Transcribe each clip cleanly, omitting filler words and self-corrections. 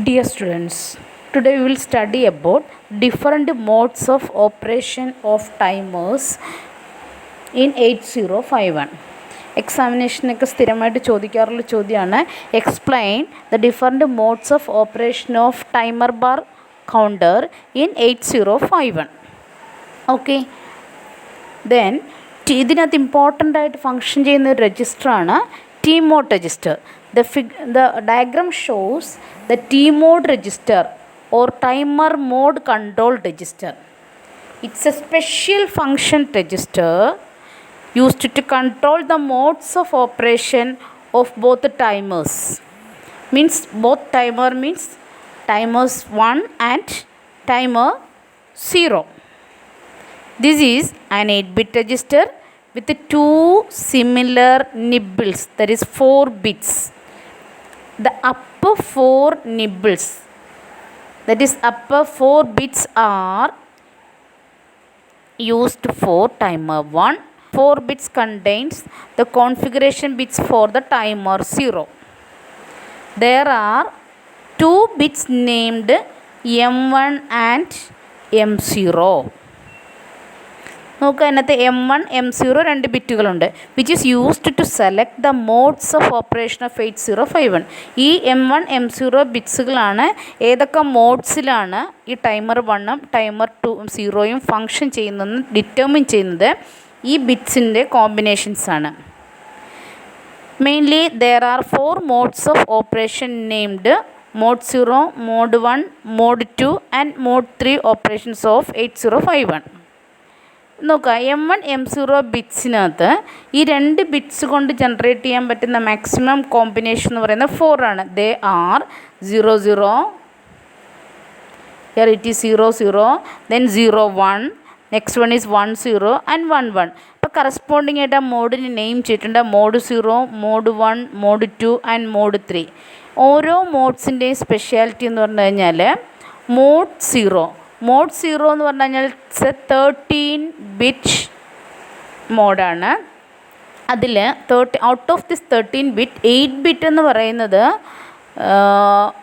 Dear students, today we will study about different modes of operation of timers in 8051. എക്സാമിനേഷനൊക്കെ സ്ഥിരമായിട്ട് ചോദിക്കാറുള്ള ചോദ്യമാണ് explain the different modes of operation of timer bar counter in 8051. Okay, then ഇതിനകത്ത് important ആയിട്ട് function ചെയ്യുന്ന ഒരു രജിസ്റ്ററാണ് T mode register. The diagram shows the T-mode register or timer mode control register. It's a special function register used to control the modes of operation of both the timers. Means both timer means timers 1 and timer 0. This is an 8-bit register with two similar nibbles, that is 4 bits. The upper 4 nibbles, that is upper 4 bits, are used for timer 1. 4 bits contains the configuration bits for the timer 0. There are 2 bits named M1 and M0. നോക്കുക, അതിനകത്ത് M1 M0 2 ബിറ്റുകളുണ്ട്, which is used to select the modes of operation of 8051. ഈ M1 M0 ബിറ്റ്സുകളാണ് ഏതൊക്കെ മോഡ്സിലാണ് ഈ timer 1ഉം timer 0യും ഫങ്ഷൻ ചെയ്യുന്നതെന്ന് ഡിറ്റർമിൻ ചെയ്യുന്നത് ഈ ബിറ്റ്സിൻ്റെ കോമ്പിനേഷൻസാണ്. Mainly there are 4 modes of operation named mode 0, mode 1, mode 2 and mode 3 operations of 8051. നോക്കുക, M1 M0 ബിറ്റ്സിനകത്ത് ഈ 2 ബിറ്റ്സ് കൊണ്ട് ജനറേറ്റ് ചെയ്യാൻ പറ്റുന്ന മാക്സിമം കോമ്പിനേഷൻ എന്ന് പറയുന്നത് 4 ആണ്. They are 00, here it is 00, then 01, next one is 10 and 11. അപ്പോൾ കറസ്പോണ്ടിങ് ആയിട്ട് ആ മോഡിന് നെയിം ചെയ്തിട്ടുണ്ട്. Mode 0, mode 1, mode 2 and mode 3. ഓരോ മോഡ്സിൻ്റെയും സ്പെഷ്യാലിറ്റി എന്ന് പറഞ്ഞു കഴിഞ്ഞാൽ മോഡ് 0 എന്ന് പറഞ്ഞു കഴിഞ്ഞാൽ ഇറ്റ്സ് എ 13 ബിറ്റ് മോഡാണ്. അതിൽ out of this 13 bit 8 bit എന്ന് പറയുന്നത്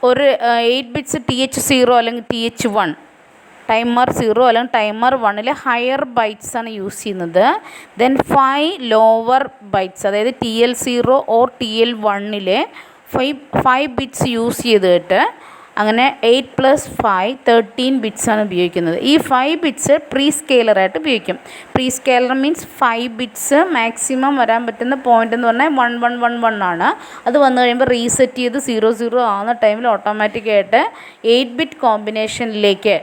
ഒരു 8 ബിറ്റ്സ് TH0 അല്ലെങ്കിൽ TH1, ടൈമർ 0 അല്ലെങ്കിൽ ടൈമർ 1ൽ ഹയർ ബൈറ്റ്സ് ആണ് യൂസ് ചെയ്യുന്നത്. ദെൻ 5 ലോവർ ബൈറ്റ്സ്, അതായത് TL0 ഓർ TL1ലെ 5 ബിറ്റ്സ് യൂസ് ചെയ്തിട്ട് അങ്ങനെ 8 + 5 13 ബിറ്റ്സാണ് ഉപയോഗിക്കുന്നത്. ഈ 5 ബിറ്റ്സ് പ്രീ സ്കെയിലറായിട്ട് ഉപയോഗിക്കും. Pre scalar means 5 bits maximum വരാൻ പറ്റുന്ന പോയിൻ്റ് എന്ന് പറഞ്ഞാൽ 1111 ആണ്. അത് വന്നു കഴിയുമ്പോൾ റീസെറ്റ് ചെയ്ത് 00 ആവുന്ന ടൈമിൽ ഓട്ടോമാറ്റിക്കായിട്ട് 8 ബിറ്റ് കോമ്പിനേഷനിലേക്ക്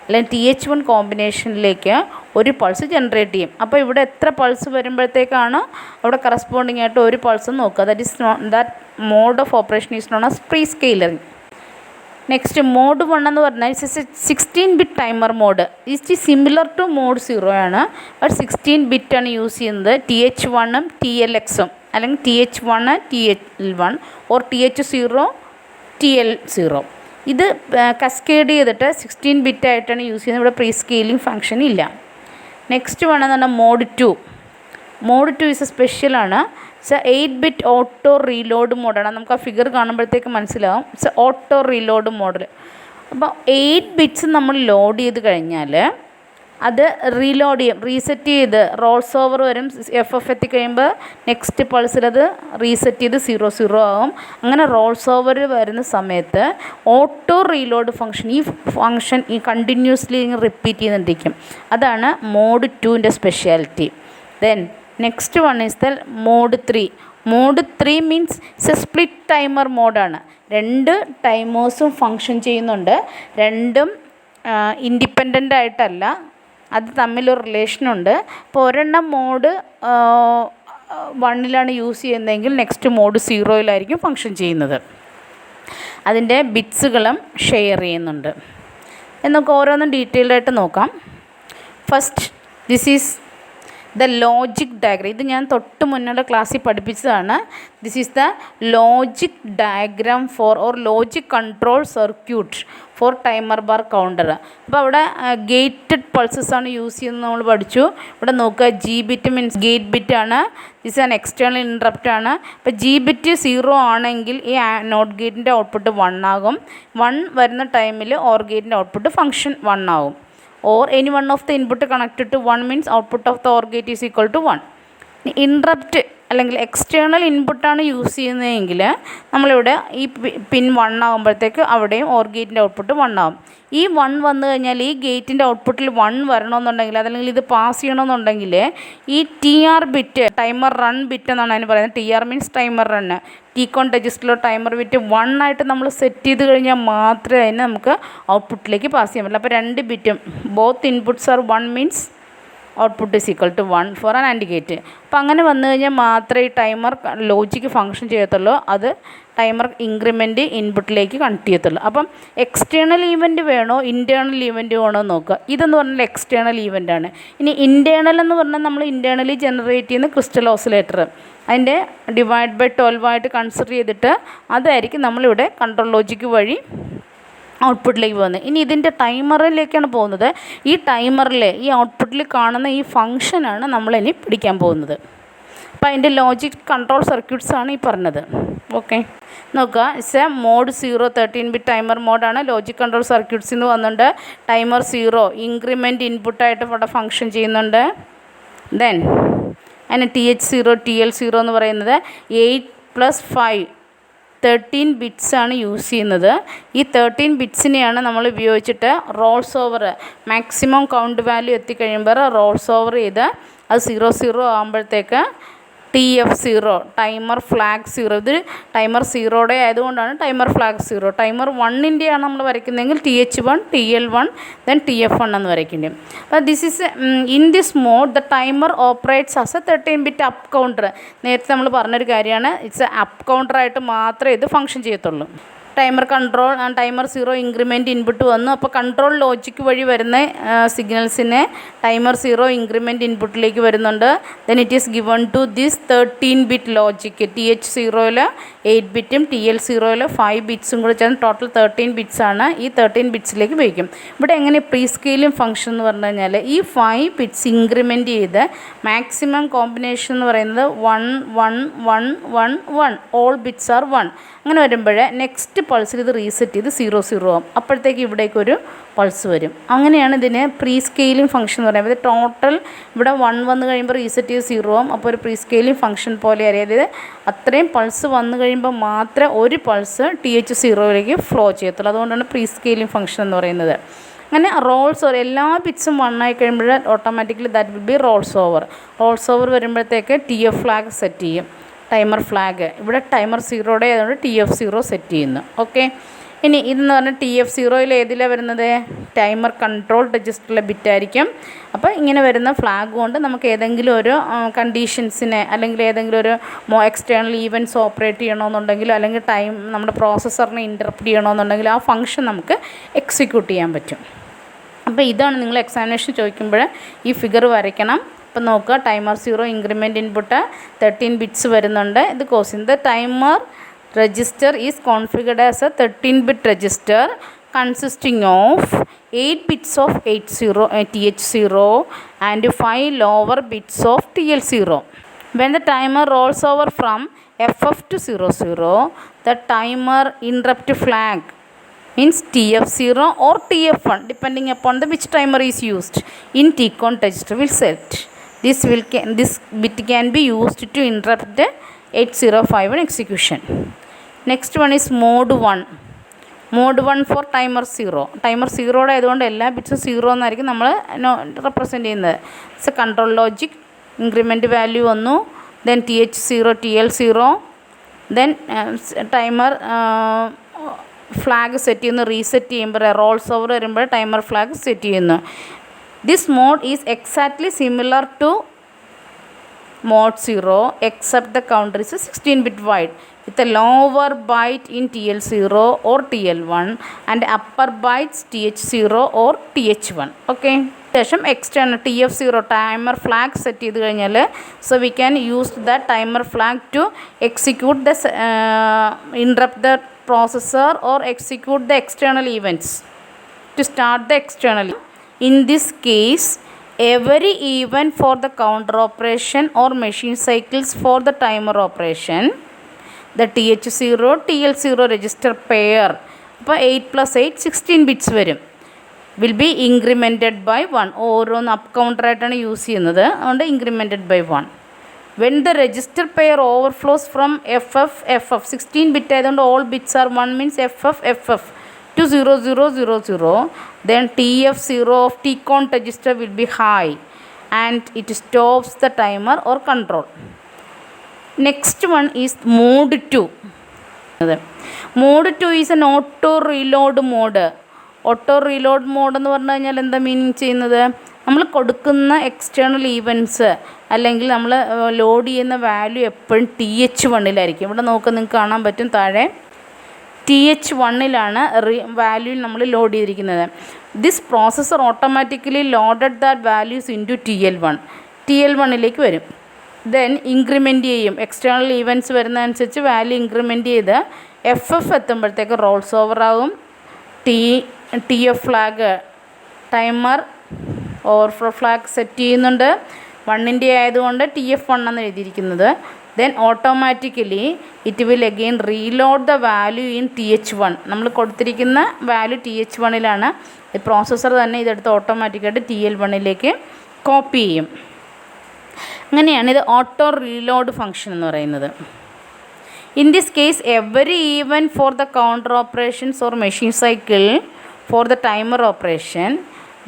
അല്ലെങ്കിൽ TH1 കോമ്പിനേഷനിലേക്ക് ഒരു പൾസ് ജനറേറ്റ് ചെയ്യും. അപ്പോൾ ഇവിടെ എത്ര പൾസ് വരുമ്പോഴത്തേക്കാണ് അവിടെ കറസ്പോണ്ടിങ് ആയിട്ട് ഒരു പൾസ് നോക്കുക. That mode of operation is known as prescaling. Next mode 1 എന്ന് പറഞ്ഞാൽ 16 bit timer mode. It is similar to mode 0 ആണ്, ബട്ട് 16 ബിറ്റാണ് യൂസ് ചെയ്യുന്നത്. TH1ഉം TLXും അല്ലെങ്കിൽ TH1 TL1 or TH0 TL0 ഇത് കസ്കേഡ് ചെയ്തിട്ട് 16 ബിറ്റായിട്ടാണ് യൂസ് ചെയ്യുന്നത്. ഇവിടെ പ്രീ സ്കെയിലിംഗ് ഫംഗ്ഷൻ ഇല്ല. നെക്സ്റ്റ് വൺ എന്ന് പറഞ്ഞാൽ മോഡ് 2. മോഡ് 2 ഈസ് എ സ്പെഷ്യലാണ്. ഇറ്റ്സ് 8 ബിറ്റ് ഓട്ടോ റീലോഡ് മോഡാണ്. നമുക്ക് ആ ഫിഗർ കാണുമ്പോഴത്തേക്ക് മനസ്സിലാവും. It's auto reload model. അപ്പോൾ 8 ബിറ്റ്സ് നമ്മൾ ലോഡ് ചെയ്ത് കഴിഞ്ഞാൽ അത് റീലോഡ് ചെയ്യും, റീസെറ്റ് ചെയ്ത് റോൾസ് ഓവർ വരും. FF എത്തിക്കഴിയുമ്പോൾ നെക്സ്റ്റ് പൾസിൽ അത് റീസെറ്റ് ചെയ്ത് 00 ആവും. അങ്ങനെ റോൾസ് ഓവർ വരുന്ന സമയത്ത് ഓട്ടോ റീലോഡ് ഫംഗ്ഷൻ, ഈ ഫംഗ്ഷൻ ഈ കണ്ടിന്യൂസ്ലി റിപ്പീറ്റ് ചെയ്യുന്നുണ്ടിരിക്കും. അതാണ് മോഡ് 2ൻ്റെ speciality. Then next one is the mode 3. Mode 3 means it's a split timer മോഡാണ്. 2 ടൈമേഴ്സും ഫങ്ഷൻ ചെയ്യുന്നുണ്ട്. രണ്ടും ഇൻഡിപെൻഡൻ്റ് ആയിട്ടല്ല, അത് തമ്മിലൊരു റിലേഷനുണ്ട്. ഇപ്പോൾ ഒരെണ്ണം മോഡ് 1ലാണ് യൂസ് ചെയ്യുന്നതെങ്കിൽ നെക്സ്റ്റ് മോഡ് 0യിലായിരിക്കും ഫങ്ഷൻ ചെയ്യുന്നത്. അതിൻ്റെ ബിറ്റ്സുകളും ഷെയർ ചെയ്യുന്നുണ്ട്. എന്നൊക്കെ ഓരോന്നും ഡീറ്റെയിൽഡായിട്ട് നോക്കാം. First, this is the logic diagram, ഇത് ഞാൻ തൊട്ട് മുന്നേ ക്ലാസ്സിൽ പഠിപ്പിച്ചതാണ്. This is the logic diagram for or logic control circuit for timer bar counter. അപ്പോൾ അവിടെ ഗേറ്റഡ് പൾസസ് ആണ് യൂസ് ചെയ്യുന്നത് നമ്മൾ പഠിച്ചു. ഇവിടെ നോക്കുക, G bit means gate bit ആണ്. ദിസ് ആൻ എക്സ്റ്റേണൽ ഇൻട്രപ്റ്റ് ആണ്. അപ്പോൾ ജി ബിറ്റ് 0 ആണെങ്കിൽ ഈ നോട്ട് ഗേറ്റിൻ്റെ ഔട്ട്പുട്ട് 1 ആകും. 1 വരുന്ന ടൈമിൽ ഓർ ഗേറ്റിൻ്റെ ഔട്ട്പുട്ട് ഫംഗ്ഷൻ 1 ആകും. or any one of the input connected to 1 means output of the OR gate is equal to 1. Interrupt അല്ലെങ്കിൽ എക്സ്റ്റേണൽ ഇൻപുട്ടാണ് യൂസ് ചെയ്യുന്നതെങ്കിൽ നമ്മളിവിടെ ഈ പിൻ 1 ആകുമ്പോഴത്തേക്ക് അവിടെയും ഓർ ഗേറ്റിൻ്റെ ഔട്ട്പുട്ട് 1 ആകും. ഈ 1 വന്നു കഴിഞ്ഞാൽ ഈ ഗേറ്റിൻ്റെ ഔട്ട്പുട്ടിൽ 1 വരണമെന്നുണ്ടെങ്കിൽ അതല്ലെങ്കിൽ ഇത് പാസ് ചെയ്യണമെന്നുണ്ടെങ്കിൽ ഈ TR bit, timer run bit എന്നാണ് അതിന് പറയുന്നത്. TR means timer run. TCON രജിസ്റ്ററിലോ ടൈമർ ബിറ്റ് 1 ആയിട്ട് നമ്മൾ സെറ്റ് ചെയ്ത് കഴിഞ്ഞാൽ മാത്രമേ അതിന് നമുക്ക് ഔട്ട്പുട്ടിലേക്ക് പാസ് ചെയ്യാൻ പറ്റുള്ളൂ. അപ്പോൾ 2 ബിറ്റും both inputs are 1 means output is equal to 1 for an and gate. അപ്പോൾ അങ്ങനെ വന്നു കഴിഞ്ഞാൽ മാത്രമേ ഈ ടൈമർ ലോജിക്ക് ഫംഗ്ഷൻ ചെയ്യത്തുള്ളൂ. അത് ടൈമർ ഇൻക്രിമെൻറ്റ് ഇൻപുട്ടിലേക്ക് കണക്ട് ചെയ്യത്തുള്ളൂ. അപ്പം എക്സ്റ്റേണൽ ഈവൻറ്റ് വേണോ ഇൻറ്റേർണൽ ഈവൻറ്റ് വേണോ നോക്കുക. ഇതെന്ന് പറഞ്ഞാൽ എക്സ്റ്റേണൽ ഈവൻ്റ് ആണ്. ഇനി ഇൻറ്റേർണൽ എന്ന് പറഞ്ഞാൽ നമ്മൾ ഇൻറ്റേർണലി ജനറേറ്റ് ചെയ്യുന്ന ക്രിസ്റ്റൽ ഓസിലേറ്റർ അതിൻ്റെ ഡിവൈഡ് ബൈ 12 ആയിട്ട് കൺസിഡർ ചെയ്തിട്ട് അതായിരിക്കും നമ്മളിവിടെ കൺട്രോൾ ലോജിക്ക് വഴി ഔട്ട്പുട്ടിലേക്ക് പോകുന്നത്. ഇനി ഇതിൻ്റെ ടൈമറിലേക്കാണ് പോകുന്നത്. ഈ ടൈമറിൽ ഈ ഔട്ട്പുട്ടിൽ കാണുന്ന ഈ ഫംഗ്ഷനാണ് നമ്മളിനി പിടിക്കാൻ പോകുന്നത്. അപ്പോൾ അതിൻ്റെ ലോജിക് കൺട്രോൾ സർക്യൂട്ട്സ് ആണ് ഈ പറഞ്ഞത്. ഓക്കെ, നോക്കുക. ഇറ്റ്സ് എ മോഡ് 0 13-ബിറ്റ് ടൈമർ മോഡാണ്. ലോജിക് കൺട്രോൾ സർക്യൂട്ട്സ് എന്ന് വന്നിട്ടുണ്ട്. ടൈമർ 0 ഇൻക്രിമെൻറ്റ് ഇൻപുട്ടായിട്ട് ഇവിടെ ഫംഗ്ഷൻ ചെയ്യുന്നുണ്ട്. ദെൻ അതിന് TH0 TL0 എന്ന് പറയുന്നത് 8+5 13 ബിറ്റ്സാണ് യൂസ് ചെയ്യുന്നത്. ഈ 13 ബിറ്റ്സിനെയാണ് നമ്മൾ ഉപയോഗിച്ചിട്ട് rolls over maximum count value എത്തിക്കഴിയുമ്പോൾ റോൾസ് ഓവർ ചെയ്ത് അത് 00 ആകുമ്പോഴത്തേക്ക് TF0 ടൈമർ ഫ്ലാഗ് 0, ഇത് ടൈമർ 0യുടെ ആയതുകൊണ്ടാണ് ടൈമർ ഫ്ലാഗ് 0. ടൈമർ 1ൻ്റെയാണ് നമ്മൾ വരയ്ക്കുന്നതെങ്കിൽ TH1 TL1 ദെൻ TF1 എന്ന് വരയ്ക്കേണ്ടി. അപ്പോൾ this is in this mode the timer operates as a 13-ബിറ്റ് അപ്പ് കൗണ്ടർ. നേരത്തെ നമ്മൾ പറഞ്ഞൊരു കാര്യമാണ്. ഇറ്റ്സ് എ അപ്പ് കൗണ്ടറായിട്ട് മാത്രമേ ഇത് ഫംഗ്ഷൻ ചെയ്യത്തുള്ളൂ. Timer control timer 0 increment input വന്നു. അപ്പോൾ കൺട്രോൾ ലോജിക്ക് വഴി വരുന്ന സിഗ്നൽസിനെ ടൈമർ 0 ഇൻക്രിമെൻറ്റ് ഇൻപുട്ടിലേക്ക് വരുന്നുണ്ട്. Then it is given to this 13-ബിറ്റ് ലോജിക്ക്. TH0യിൽ 8 ബിറ്റും TL0യിൽ 5 ബിറ്റ്സും കൂടെ ചേർന്ന് ടോട്ടൽ 13 ബിറ്റ്സാണ്. ഈ 13 ബിറ്റ്സിലേക്ക് ഉപയോഗിക്കും. ഇവിടെ എങ്ങനെ പ്രീ സ്കെയിലിംഗ് ഫംഗ്ഷൻ എന്ന് പറഞ്ഞു കഴിഞ്ഞാൽ ഈ 5 ബിറ്റ്സ് ഇൻക്രിമെൻറ്റ് ചെയ്ത് മാക്സിമം കോമ്പിനേഷൻ എന്ന് പറയുന്നത് 1 1 1 1 1 ഓൾ ബിറ്റ്സ് ആർ 1. അങ്ങനെ വരുമ്പോൾ നെക്സ്റ്റ് പൾസിൽ ഇത് റീസെറ്റ് ചെയ്ത് 00 ആവും. അപ്പോഴത്തേക്ക് ഇവിടേക്കൊരു പൾസ് വരും. അങ്ങനെയാണ് ഇതിന് പ്രീ സ്കെയിലിംഗ് ഫംഗ്ഷൻ എന്ന് പറയുന്നത്. ടോട്ടൽ ഇവിടെ 1 വന്നു കഴിയുമ്പോൾ റീസെറ്റ് ചെയ്ത് 0 ആവും. അപ്പോൾ ഒരു പ്രീ സ്കെയിലിംഗ് ഫംഗ്ഷൻ പോലെ അറിയാതെ അത്രയും പൾസ് വന്നു കഴിയുമ്പോൾ മാത്രമേ ഒരു പൾസ് TH0യിലേക്ക് ഫ്ലോ ചെയ്യത്തുള്ളൂ. അതുകൊണ്ടാണ് പ്രീ സ്കെയിലിംഗ് ഫംഗ്ഷൻ എന്ന് പറയുന്നത്. അങ്ങനെ റോൾസ് ഓവർ എല്ലാ ബിറ്റ്സും 1 ആയി കഴിയുമ്പോൾ automatically that will be rolls over. Rolls over വരുമ്പോഴത്തേക്ക് TF ഫ്ലാഗ് സെറ്റ് ചെയ്യും. ടൈമർ ഫ്ലാഗ് ഇവിടെ ടൈമർ 0യുടെ ആയതുകൊണ്ട് TF0 സെറ്റ് ചെയ്യുന്നു. ഓക്കെ, ഇനി ഇതെന്ന് പറഞ്ഞാൽ TF0യിൽ ഏതിലാണ് വരുന്നത്? ടൈമർ കൺട്രോൾ രജിസ്റ്ററിലെ ബിറ്റായിരിക്കും. അപ്പോൾ ഇങ്ങനെ വരുന്ന ഫ്ലാഗ് കൊണ്ട് നമുക്ക് ഏതെങ്കിലും ഒരു കണ്ടീഷൻസിനെ അല്ലെങ്കിൽ ഏതെങ്കിലും ഒരു എക്സ്റ്റേണൽ ഈവൻറ്റ്സ് ഓപ്പറേറ്റ് ചെയ്യണമെന്നുണ്ടെങ്കിലോ അല്ലെങ്കിൽ ടൈം നമ്മുടെ പ്രോസസ്സറിനെ ഇൻ്റർപ്റ്റ് ചെയ്യണമെന്നുണ്ടെങ്കിൽ ആ ഫംഗ്ഷൻ നമുക്ക് എക്സിക്യൂട്ട് ചെയ്യാൻ പറ്റും. അപ്പോൾ ഇതാണ് നിങ്ങൾ എക്സാമിനേഷൻ ചോദിക്കുമ്പോൾ ഈ ഫിഗർ വരയ്ക്കണം. അപ്പോൾ നോക്കുക, ടൈമർ 0 ഇൻക്രിമെൻറ്റ് ഇൻപുട്ട് 13 ബിറ്റ്സ് വരുന്നുണ്ട്. ഇത് causing the timer register is configured as a 13-ബിറ്റ് register consisting of 8 bits of TH0 and 5 lower bits of TL0. When the timer rolls over from FF to 00, the timer interrupt flag means TF0 or TF1 depending upon which timer is used in TCON register will set. This bit can be used to interrupt the 8051 execution. Next one is mode 1. Mode 1 for timer 0. Timer 0യുടെ ആയതുകൊണ്ട് എല്ലാ ബിറ്റ്സും 0 എന്നായിരിക്കും നമ്മൾ represent ചെയ്യുന്നത്. It's a control logic. Increment value വന്നു. Then TH0 TL0. Then timer flag set ചെയ്യുന്നു. Reset ചെയ്യുമ്പോൾ റോൾസ് ഓവർ വരുമ്പോൾ ടൈമർ ഫ്ലാഗ് സെറ്റ് ചെയ്യുന്നു. This mode is exactly similar to mode 0 except the counter is a 16-bit wide. with a lower byte in TL0 or TL1 and upper bytes TH0 or TH1. Okay. ശേഷം external TF0 timer flag set ചെയ്ത് കഴിഞ്ഞാൽ so we can use that timer flag to execute the interrupt the processor or execute the external events to start the external. In this case, every event for the counter operation or machine cycles for the timer operation, the TH0 TL0 register pair അപ്പോൾ 8 + 8 16 bits വരും will be incremented by 1. ഓരോന്ന് up കൗണ്ടറായിട്ടാണ് use ചെയ്യുന്നത്, അതുകൊണ്ട് incremented by 1. when the register pair overflows from FF 16 bit ആയതുകൊണ്ട് all bits are 1 means FF to 0000, then TF0 of TCON register will be high and it stops the timer or control. Next one is mode 2. Mode 2 is an auto reload mode. Auto reload mode എന്ന് പറഞ്ഞു കഴിഞ്ഞാൽ എന്താ meaning ചെയ്യുന്നത്, നമ്മൾ കൊടുക്കുന്ന external events അല്ലെങ്കിൽ നമ്മൾ load ചെയ്യുന്ന വാല്യൂ എപ്പോഴും TH1 ഇവിടെ നോക്കുക നിങ്ങൾക്ക് കാണാൻ പറ്റും താഴെ TH1 വാല്യൂ നമ്മൾ ലോഡ് ചെയ്തിരിക്കുന്നത്. This processor automatically loaded that values in to TL1 വരും. ദെൻ ഇൻക്രിമെൻറ്റ് ചെയ്യും, എക്സ്റ്റേണൽ ഈവൻറ്റ്സ് വരുന്നതനുസരിച്ച് വാല്യൂ ഇൻക്രിമെൻറ്റ് ചെയ്ത് FF എത്തുമ്പോഴത്തേക്ക് റോൾസ് ഓവർ ആകും. TF flag timer overflow flag set ചെയ്യുന്നുണ്ട്. 1 ആയതുകൊണ്ട് TF1 എന്ന് എഴുതിയിരിക്കുന്നത്. Then automatically it will again reload the value in TH1. നമ്മൾ കൊടുത്തിരിക്കുന്ന വാല്യൂ TH1 ഈ പ്രോസസ്സർ തന്നെ ഇതെടുത്ത് ഓട്ടോമാറ്റിക്കായിട്ട് TL1 കോപ്പി ചെയ്യും. അങ്ങനെയാണ് ഇത് ഓട്ടോ റീലോഡ് ഫങ്ഷൻ എന്ന് പറയുന്നത്. In this case, every event for the counter operations or machine cycle for the timer operation,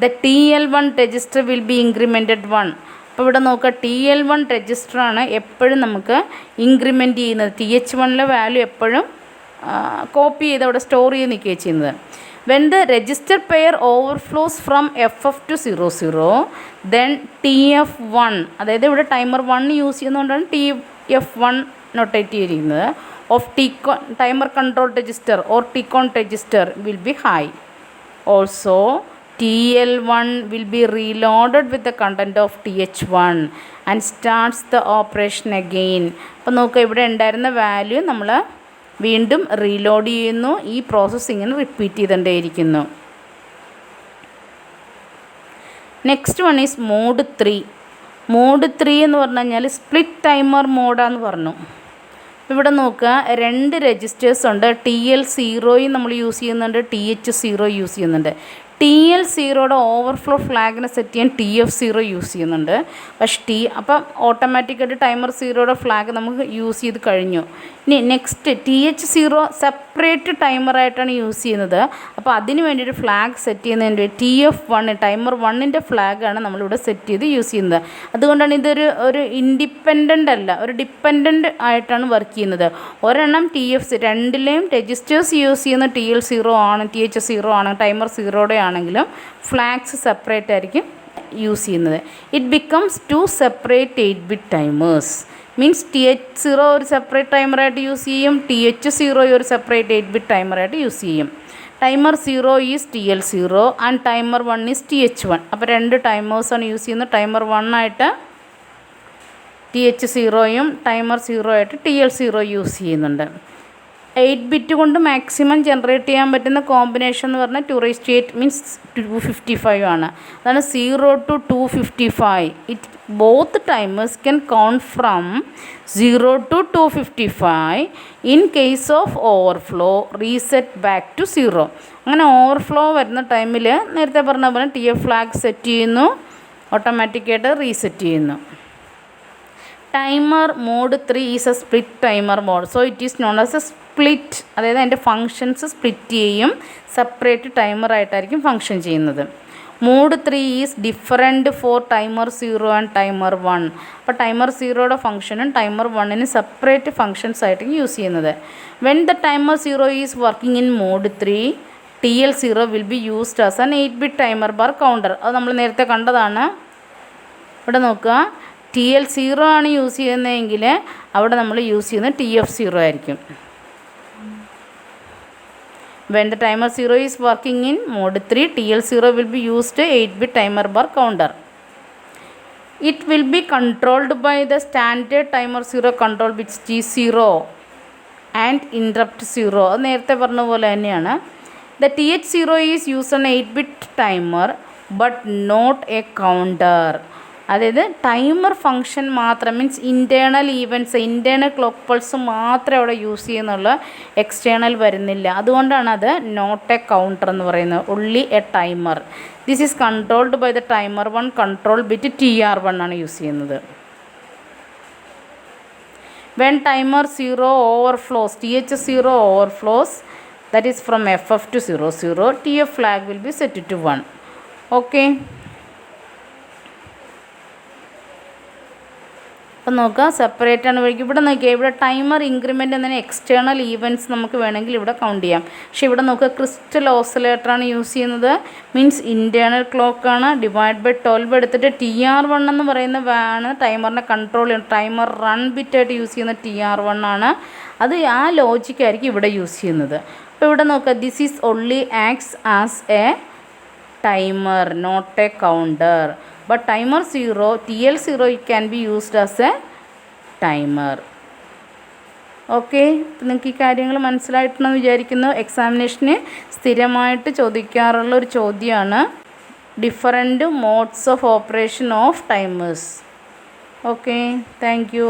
the TL1 register will be incremented 1. അപ്പോൾ ഇവിടെ നോക്കുക TL1 രജിസ്റ്ററാണ് എപ്പോഴും നമുക്ക് ഇൻക്രിമെൻറ്റ് ചെയ്യുന്നത്. TH1 വാല്യൂ എപ്പോഴും കോപ്പി ചെയ്ത് അവിടെ സ്റ്റോർ ചെയ്ത് നിൽക്കുകയാണ് ചെയ്യുന്നത്. when the register pair overflows from FF to 00, then TF1, അതായത് ഇവിടെ ടൈമർ 1 യൂസ് ചെയ്യുന്നതുകൊണ്ടാണ് TF1 നോട്ടേറ്റ് ചെയ്തിരിക്കുന്നത്, of timer control register or TCON register will be high. Also TL1 will be reloaded with the content of TH1 and starts the operation again. അപ്പോൾ നോക്കുക ഇവിടെ ഉണ്ടായിരുന്ന value നമ്മൾ വീണ്ടും reload ചെയ്യുന്നു. ഈ process ഇങ്ങനെ റിപ്പീറ്റ് ചെയ്തുകൊണ്ടേയിരിക്കുന്നു. Next one is mode 3. Mode 3 എന്ന് പറഞ്ഞു കഴിഞ്ഞാൽ സ്പ്ലിറ്റ് ടൈമർ മോഡാന്ന് പറഞ്ഞു. ഇവിടെ നോക്കുക 2 രജിസ്റ്റേഴ്സ് ഉണ്ട്. TL0 നമ്മൾ യൂസ് ചെയ്യുന്നുണ്ട്, TH0 യൂസ് ചെയ്യുന്നുണ്ട്. TL0യുടെ ഓവർഫ്ലോ ഫ്ലാഗിനെ സെറ്റ് ചെയ്യാൻ TF0 യൂസ് ചെയ്യുന്നുണ്ട്. പക്ഷേ അപ്പം ഓട്ടോമാറ്റിക്കായിട്ട് ടൈമർ 0യുടെ ഫ്ലാഗ് നമുക്ക് യൂസ് ചെയ്ത് കഴിഞ്ഞു. ഇനി നെക്സ്റ്റ് TH0 സെപ്പറേറ്റ് ടൈമറായിട്ടാണ് യൂസ് ചെയ്യുന്നത്. അപ്പോൾ അതിന് വേണ്ടിയിട്ട് ഫ്ലാഗ് സെറ്റ് ചെയ്യുന്നതിന് TF1 ടൈമർ 1ൻ്റെ ഫ്ലാഗാണ് നമ്മളിവിടെ സെറ്റ് ചെയ്ത് യൂസ് ചെയ്യുന്നത്. അതുകൊണ്ടാണ് ഇതൊരു ഇൻഡിപെൻഡൻ്റ് അല്ല, ഒരു ഡിപ്പെൻഡൻ്റ് ആയിട്ടാണ് വർക്ക് ചെയ്യുന്നത്. ഒരെണ്ണം രണ്ടിലെയും രജിസ്റ്റേഴ്സ് യൂസ് ചെയ്യുന്ന TL0 ആണ്, TH0 ആണ്, ടൈമർ 0യുടെ ആണെങ്കിലും ഫ്ലാഗ്സ് സെപ്പറേറ്റ് ആയിരിക്കും യൂസ് ചെയ്യുന്നത്. It becomes 2 separate 8-bit timers. Means TH0 ഒരു സെപ്പറേറ്റ് ടൈമറായിട്ട് യൂസ് ചെയ്യും, TH0 ഒരു സെപ്പറേറ്റ് 8-bit ടൈമറായിട്ട് യൂസ് ചെയ്യും. Timer 0 is TL0 and timer 1 is TH1. അപ്പോൾ 2 ടൈമേഴ്സാണ് യൂസ് ചെയ്യുന്നത്. ടൈമർ 1 ആയിട്ട് TH0യും ടൈമർ 0 ആയിട്ട് TL0 യൂസ് ചെയ്യുന്നുണ്ട്. 8-bit കൊണ്ട് മാക്സിമം ജനറേറ്റ് ചെയ്യാൻ പറ്റുന്ന കോമ്പിനേഷൻ എന്ന് പറഞ്ഞാൽ 2⁸ മീൻസ് 255 ആണ്. അതാണ് 0 to 255. It both timers can count from 0 to 255. In case of overflow reset back to 0. അങ്ങനെ ഓവർഫ്ലോ വരുന്ന ടൈമിൽ നേരത്തെ പറഞ്ഞ പോലെ TF ഫ്ലാഗ് സെറ്റ് ചെയ്യുന്നു, ഓട്ടോമാറ്റിക്കായിട്ട് റീസെറ്റ് ചെയ്യുന്നു. Timer mode 3 is a split timer mode. So it is known as a split, അതായത് അതിൻ്റെ ഫങ്ഷൻസ് സ്പ്ലിറ്റ് ചെയ്യും, സെപ്പറേറ്റ് ടൈമറായിട്ടായിരിക്കും ഫങ്ഷൻ ചെയ്യുന്നത്. Mode 3 is different for timer 0 and timer 1. അപ്പോൾ ടൈമർ 0യുടെ ഫംഗ്ഷനും ടൈമർ 1ന് സെപ്പറേറ്റ് ഫങ്ഷൻസ് ആയിട്ടാണ് യൂസ് ചെയ്യുന്നത്. When the timer 0 is working in mode 3, TL0 will be used as an 8-bit timer bar counter. അത് നമ്മൾ നേരത്തെ കണ്ടതാണ്. ഇവിടെ നോക്കുക, TL0 ആണ് യൂസ് ചെയ്യുന്നതെങ്കിൽ അവിടെ നമ്മൾ യൂസ് ചെയ്യുന്നത് TF0 ആയിരിക്കും. When the timer 0 is working in mode 3, TL0 will be used 8-bit timer bar counter. It will be controlled by the standard timer 0 control bits T0 and interrupt 0. അത് നേരത്തെ പറഞ്ഞ പോലെ തന്നെയാണ്. The TH0 is used on 8-bit timer but not a counter. അതായത് timer function മാത്രം means internal events internal clock pulse മാത്രമേ അവിടെ use ചെയ്യുന്നുള്ള external വരുന്നില്ല. അതുകൊണ്ടാണ് അത് നോട്ട് എ കൗണ്ടർ എന്ന് പറയുന്നത്. Only a timer. This is controlled by the timer 1 control bit TR1 ആണ് യൂസ് ചെയ്യുന്നത്. When timer 0 overflows TH0 overflows that is from FF to 00, TF flag will be set to 1. Okay. അപ്പോൾ നോക്കുക separate ആണ് വഴിക്കും. ഇവിടെ നോക്കിയാൽ ഇവിടെ timer increment എന്നതിന് എക്സ്റ്റേണൽ ഈവൻറ്റ്സ് നമുക്ക് വേണമെങ്കിൽ ഇവിടെ കൗണ്ട് ചെയ്യാം. പക്ഷേ ഇവിടെ നോക്കുക ക്രിസ്റ്റൽ ഓസിലേറ്ററാണ് യൂസ് ചെയ്യുന്നത്. മീൻസ് ഇൻറ്റേർണൽ ക്ലോക്കാണ്. ഡിവൈഡ് ബൈ 12 എടുത്തിട്ട് TR1 എന്ന് പറയുന്ന ആണ് ടൈമറിനെ കൺട്രോൾ ചെയ്യുന്നത്. ടൈമർ റൺ ബിറ്റായിട്ട് യൂസ് ചെയ്യുന്ന TR1 ആണ്. അത് ആ ലോജിക്കായിരിക്കും ഇവിടെ യൂസ് ചെയ്യുന്നത്. അപ്പോൾ ഇവിടെ നോക്കുക this is only acts as a timer not a counter. But timer 0 TL0 it can be used as a timer. Okay, നിങ്ങൾക്ക് ഈ കാര്യങ്ങൾ മനസ്സിലായിട്ടുണ്ടെന്ന് വിചാരിക്കുന്നു. എക്സാമിനേഷന് സ്ഥിരമായിട്ട് ചോദിക്കാറുള്ളൊരു ചോദ്യമാണ് different modes of operation of timers. Okay, thank you.